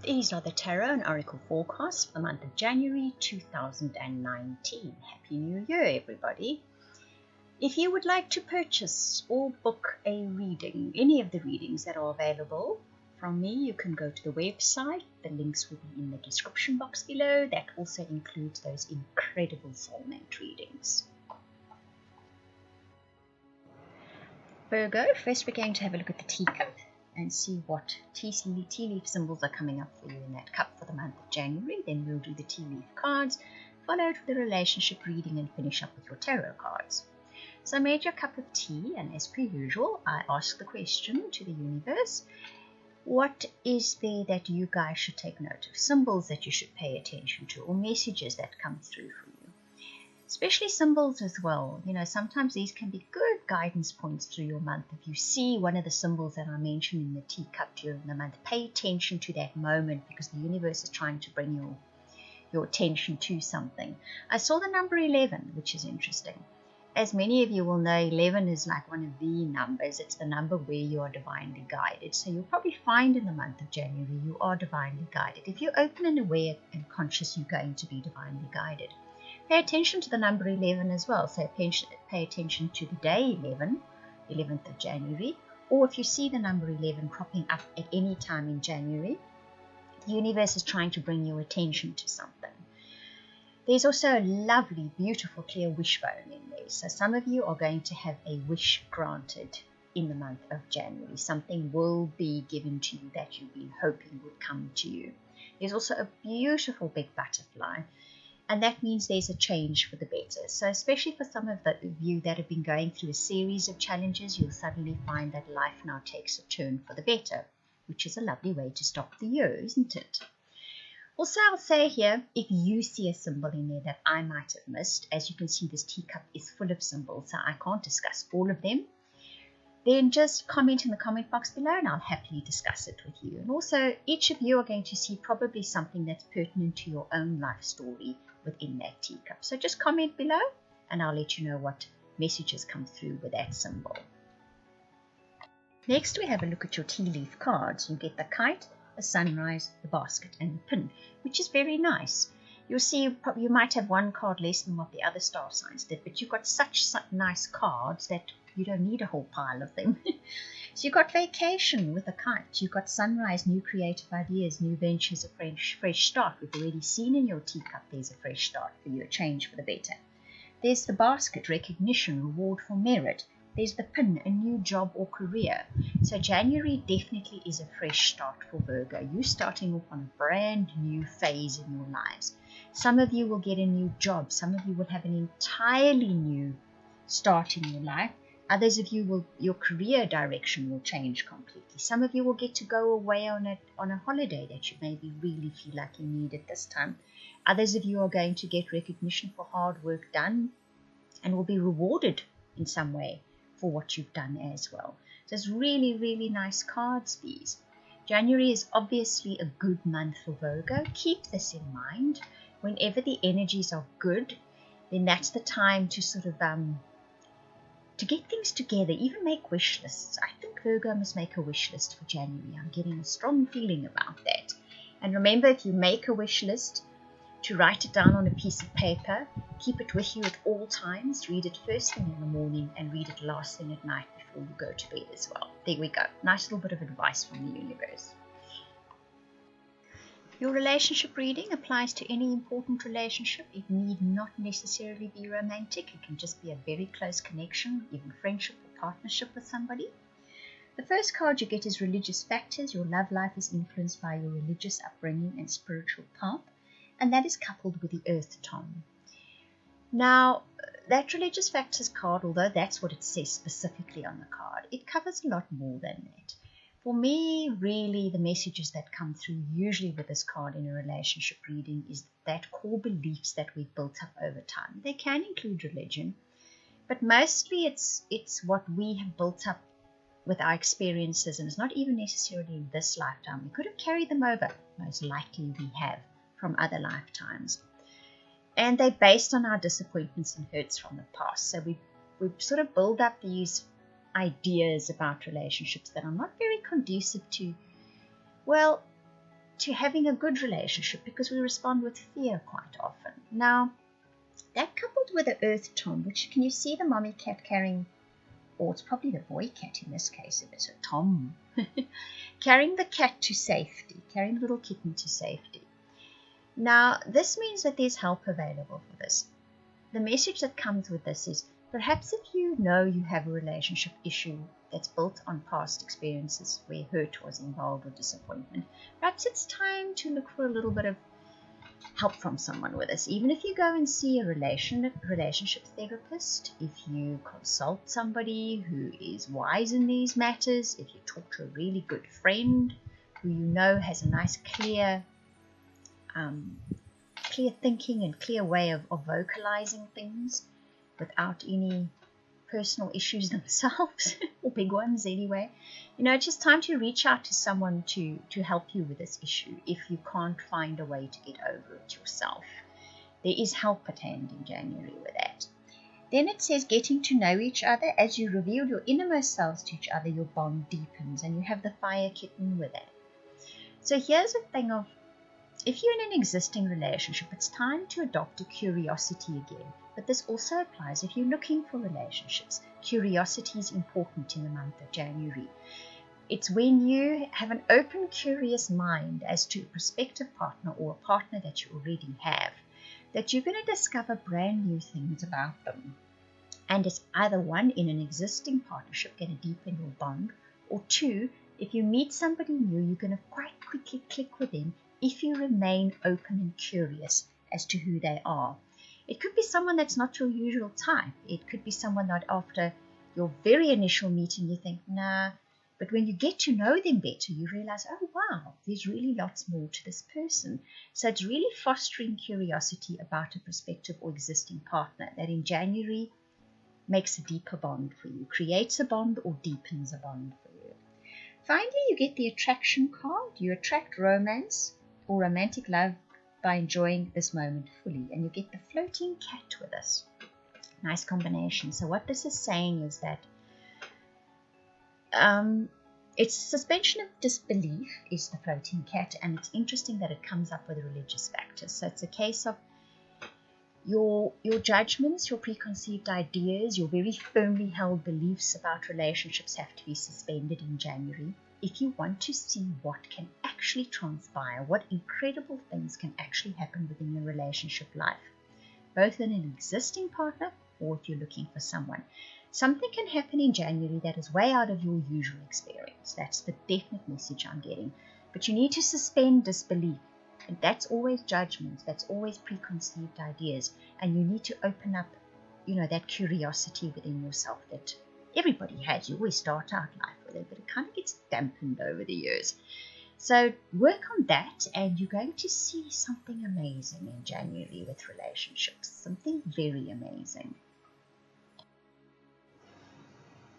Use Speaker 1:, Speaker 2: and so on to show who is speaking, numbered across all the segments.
Speaker 1: These are the Tarot and Oracle forecasts for the month of January 2019. Happy New Year, everybody. If you would like to purchase or book a reading, any of the readings that are available from me, you can go to the website. The links will be in the description box below. That also includes those incredible soulmate readings. Virgo, first we're going to have a look at the teacup and see what tea leaf symbols are coming up for you in that cup for the month of January. Then we'll do the tea leaf cards, followed with the relationship reading, and finish up with your tarot cards. So I made your cup of tea, and as per usual, I ask the question to the universe, what is there that you guys should take note of? Symbols that you should pay attention to, or messages that come through for you. Especially symbols as well. You know, sometimes these can be good guidance points through your month. If you see one of the symbols that I mentioned in the teacup during the month, pay attention to that moment, because the universe is trying to bring your attention to something. I saw the number 11, which is interesting. As many of you will know, 11 is like one of the numbers. It's the number where you are divinely guided. So you'll probably find in the month of January you are divinely guided. If you're open and aware and conscious, you're going to be divinely guided. Pay attention to the number 11 as well. So pay attention to the day 11, 11th of January. Or if you see the number 11 cropping up at any time in January, the universe is trying to bring your attention to something. There's also a lovely, beautiful, clear wishbone in there. So some of you are going to have a wish granted in the month of January. Something will be given to you that you've been hoping would come to you. There's also a beautiful big butterfly. And that means there's a change for the better. So especially for some of you that have been going through a series of challenges, you'll suddenly find that life now takes a turn for the better, which is a lovely way to stop the year, isn't it? Also, I'll say here, if you see a symbol in there that I might have missed, as you can see, this teacup is full of symbols, so I can't discuss all of them, then just comment in the comment box below and I'll happily discuss it with you. And also, each of you are going to see probably something that's pertinent to your own life story within that teacup. So just comment below and I'll let you know what messages come through with that symbol. Next, we have a look at your tea leaf cards. You get the kite, the sunrise, the basket, and the pin, which is very nice. You'll see you might have one card less than what the other star signs did, but you've got such nice cards that you don't need a whole pile of them. So you've got vacation with a kite. You've got sunrise, new creative ideas, new ventures, a fresh start. We've already seen in your teacup there's a fresh start for you, a change for the better. There's the basket, recognition, reward for merit. There's the pin, a new job or career. So January definitely is a fresh start for Virgo. You're starting off on a brand new phase in your lives. Some of you will get a new job. Some of you will have an entirely new start in your life. Others of you your career direction will change completely. Some of you will get to go away on a holiday that you maybe really feel like you need at this time. Others of you are going to get recognition for hard work done and will be rewarded in some way for what you've done as well. So it's really, really nice cards, these. January is obviously a good month for Virgo. Keep this in mind. Whenever the energies are good, then that's the time to sort of to get things together, even make wish lists. I think Virgo must make a wish list for January. I'm getting a strong feeling about that. And remember, if you make a wish list, to write it down on a piece of paper, keep it with you at all times, read it first thing in the morning and read it last thing at night before you go to bed as well. There we go. Nice little bit of advice from the universe. Your relationship reading applies to any important relationship. It need not necessarily be romantic. It can just be a very close connection, even friendship or partnership with somebody. The first card you get is religious factors. Your love life is influenced by your religious upbringing and spiritual path, and that is coupled with the Earth tone. Now, that religious factors card, although that's what it says specifically on the card, it covers a lot more than that. For me, really, the messages that come through usually with this card in a relationship reading is that core beliefs that we've built up over time. They can include religion, but mostly it's what we have built up with our experiences, and it's not even necessarily this lifetime. We could have carried them over. Most likely we have from other lifetimes. And they're based on our disappointments and hurts from the past. So we sort of build up these ideas about relationships that are not very conducive to, well, to having a good relationship, because we respond with fear quite often. Now, that coupled with the earth tom, which can you see the mommy cat carrying, or it's probably the boy cat in this case, if it's a tom, carrying the cat to safety, carrying the little kitten to safety. Now, this means that there's help available for this. The message that comes with this is, perhaps if you know you have a relationship issue that's built on past experiences where hurt was involved or disappointment, perhaps it's time to look for a little bit of help from someone with this. Even if you go and see a relationship therapist, if you consult somebody who is wise in these matters, if you talk to a really good friend who you know has a nice clear thinking and clear way of vocalizing things without any personal issues themselves, or big ones anyway. It's just time to reach out to someone to help you with this issue if you can't find a way to get over it yourself. There is help at hand in January with that. Then it says, getting to know each other. As you reveal your innermost selves to each other, your bond deepens, and you have the fire kitten with it. So here's a thing of, if you're in an existing relationship, it's time to adopt a curiosity again. But this also applies if you're looking for relationships. Curiosity is important in the month of January. It's when you have an open, curious mind as to a prospective partner or a partner that you already have, that you're going to discover brand new things about them. And it's either one, in an existing partnership, going to deepen your bond, or two, if you meet somebody new, you're going to quite quickly click with them if you remain open and curious as to who they are. It could be someone that's not your usual type. It could be someone that after your very initial meeting you think, nah, but when you get to know them better, you realize, oh wow, there's really lots more to this person. So it's really fostering curiosity about a prospective or existing partner that in January makes a deeper bond for you, creates a bond or deepens a bond for you. Finally, you get the attraction card. You attract romance or romantic love by enjoying this moment fully, and you get the floating cat with us. Nice combination. So what this is saying is that it's suspension of disbelief is the floating cat, and it's interesting that it comes up with religious factors. So it's a case of your judgments, your preconceived ideas, your very firmly held beliefs about relationships have to be suspended in January if you want to see what can actually transpire, what incredible things can actually happen within your relationship life, both in an existing partner or if you're looking for someone. Something can happen in January that is way out of your usual experience. That's the definite message I'm getting. But you need to suspend disbelief. And that's always judgments. That's always preconceived ideas. And you need to open up, that curiosity within yourself that everybody has. You always start out life with it, but it kind of gets dampened over the years. So work on that, and you're going to see something amazing in January with relationships. Something very amazing.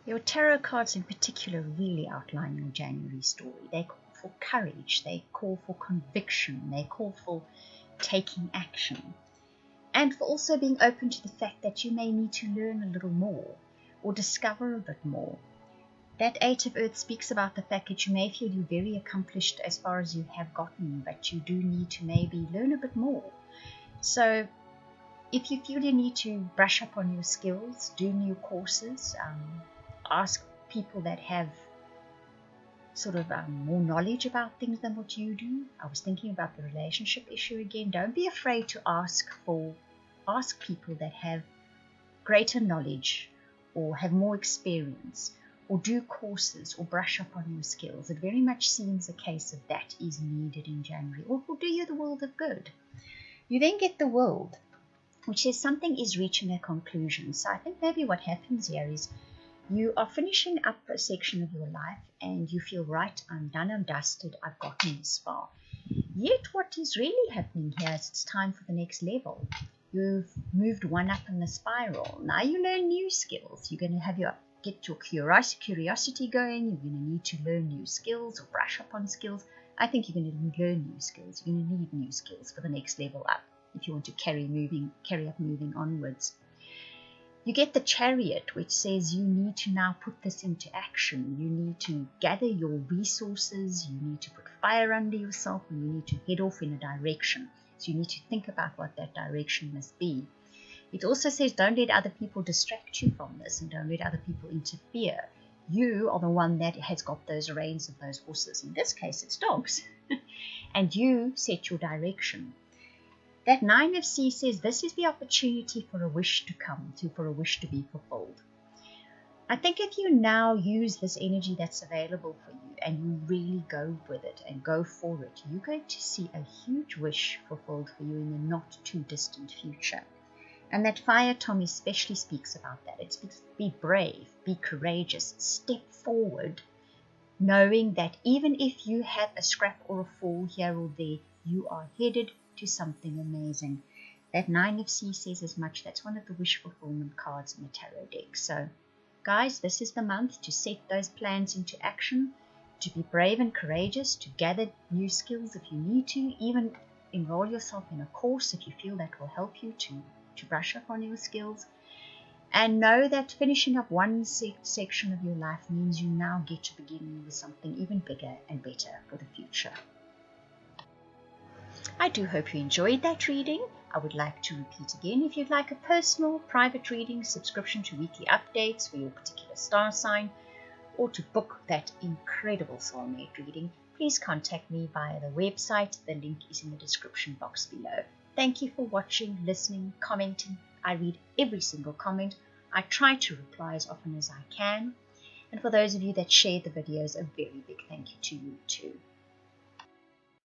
Speaker 1: Your tarot cards in particular really outline your January story. They call for courage, they call for conviction, they call for taking action, and for also being open to the fact that you may need to learn a little more or discover a bit more. That Eight of Earth speaks about the fact that you may feel you're very accomplished as far as you have gotten, but you do need to maybe learn a bit more. So if you feel you need to brush up on your skills, do new courses, ask people that have sort of more knowledge about things than what you do. I was thinking about the relationship issue again. Don't be afraid to ask people that have greater knowledge or have more experience, or do courses or brush up on your skills. It very much seems a case of that is needed in January, or will do you the world of good. You then get the World, which says something is reaching a conclusion. So I think maybe what happens here is you are finishing up a section of your life and you feel, right, I'm done, I'm dusted, I've gotten this far. Yet what is really happening here is it's time for the next level. You've moved one up in the spiral. Now you learn new skills. You're going to get your curiosity going. You're going to need to learn new skills or brush up on skills. I think you're going to learn new skills. You're going to need new skills for the next level up if you want to carry up moving onwards. You get the Chariot, which says you need to now put this into action. You need to gather your resources. You need to put fire under yourself, and you need to head off in a direction. So you need to think about what that direction must be. It also says don't let other people distract you from this, and don't let other people interfere. You are the one that has got those reins of those horses. In this case, it's dogs. And you set your direction. That 9 of C says this is the opportunity for a wish to come, for a wish to be fulfilled. I think if you now use this energy that's available for you and you really go with it and go for it, you're going to see a huge wish fulfilled for you in the not too distant future. And that fire Tom especially speaks about that. It speaks, be brave, be courageous, step forward, knowing that even if you have a scrap or a fall here or there, you are headed to something amazing. That 9 of C says as much. That's one of the wish fulfillment cards in the tarot deck. So, guys, this is the month to set those plans into action, to be brave and courageous, to gather new skills if you need to, even enroll yourself in a course if you feel that will help you to brush up on your skills. And know that finishing up one section of your life means you now get to begin with something even bigger and better for the future. I do hope you enjoyed that reading. I would like to repeat again, if you'd like a personal private reading, subscription to weekly updates for your particular star sign, or to book that incredible soulmate reading, please contact me via the website. The link is in the description box below. Thank you for watching, listening, commenting. I read every single comment. I try to reply as often as I can. And for those of you that share the videos, a very big thank you to you too.